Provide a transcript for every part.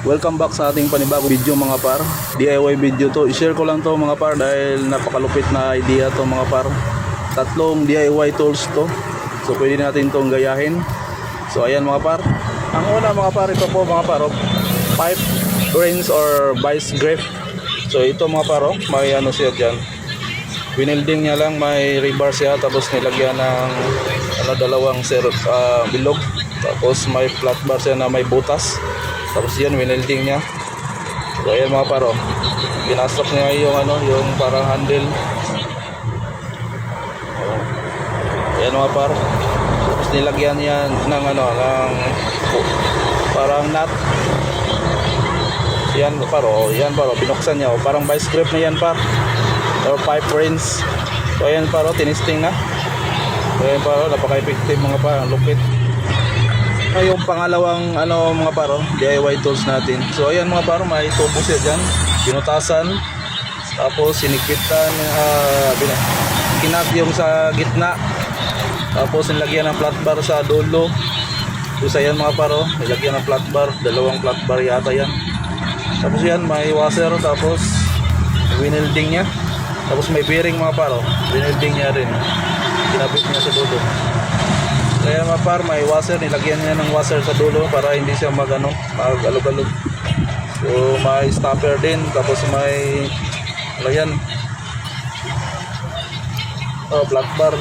Welcome back sa ating panibagong video mga par. DIY video to. I-share ko lang to mga par dahil napakalupit na idea to mga par. Tatlong DIY tools to. So pwede natin tong gayahin. So ayan mga par. Ang una mga par, ito po mga par, pipe rings or vice grip. So ito mga par, may ano siya dyan. Winilding niya lang, may rebar siya, tapos nilagyan ng dalawang bilog. Tapos may flat bar siya na may butas. Tapos yan, winilding niya. So ayan mga paro, pinasok niya yung yung parang handle. Ayan mga paro. Tapos nilagyan niya ng parang nut. Yan paro, binuksan niya. Parang vice grip na yan par, or pipe rings. So ayan paro, tinisting na. So ayan paro, napaka-effective mga paro, lupit. Yung pangalawang mga paro, DIY tools natin. So ayan mga paro, may tubo siya dyan, binutasan, tapos sinikpitan, kinat yung sa gitna, tapos nilagyan ng flat bar sa dulo. So ayan mga paro, nilagyan ng flat bar, dalawang flat bar yata yan. Tapos yan, may washer, tapos winilding niya, tapos may bearing mga paro, winilding niya rin, kinabit niya sa dulo. Kaya mga par, may washer, nilagyan niya ng washer sa dulo para hindi siya mag-alog-alog. So may stopper din, tapos may flat bar,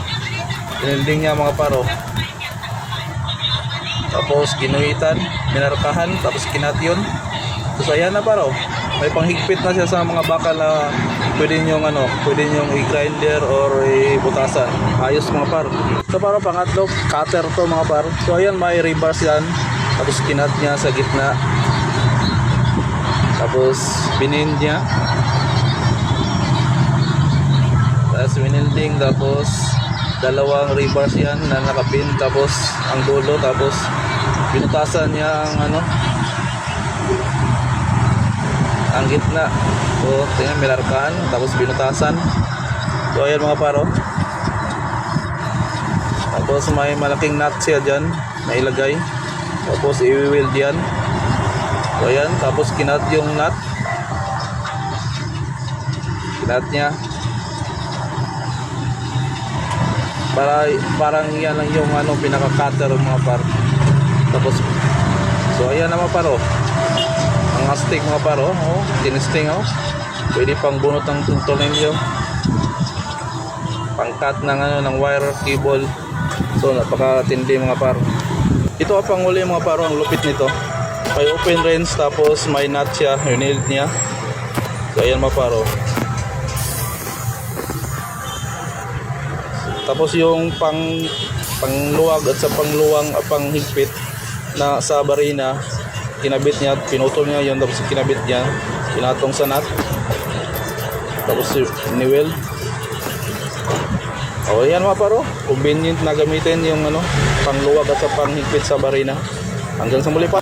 winilding niya mga paro. Tapos ginuhitan, minarkahan, tapos kinat yun. So ayan na paro, may panghigpit na siya sa mga bakal na pwede nyong i-grinder or i-butasan. Ayos mga par. So paro, pangatlo, cutter to mga par. So ayan, may rebars yan, tapos kinat niya sa gitna, tapos binin niya, tapos winilding, tapos dalawang rebars yan na nakapin, tapos ang dulo, tapos binutasan niya ang gitna. So tingnan, milarkahan, tapos binutasan. So ayan mga paro, tapos may malaking nut siya dyan na ilagay, tapos i-weld yan. So ayan, tapos kinat yung nut, kinat niya, parang yan lang yung pinaka-cutter mga paro. Tapos so ayan naman paro, ang astig mga paro, tinisting, pwede pang bunot ng tornilyo, pang-cut ng wire cable. So napakatindi mga paro. Ito ang panguli mga paro, ang lupit nito. May open range, tapos may nut siya, nailed niya. So ayan mga paro. Tapos yung pangluwag at sa panghigpit na sa barina, kinabit niya, pinutol niya yun, tapos kinabit niya, pinatong sa nut, tapos ni-weld. O yan mga paro, convenient na gamitin yung pangluwag at sa panghigpit sa barina. Hanggang sa muli pa.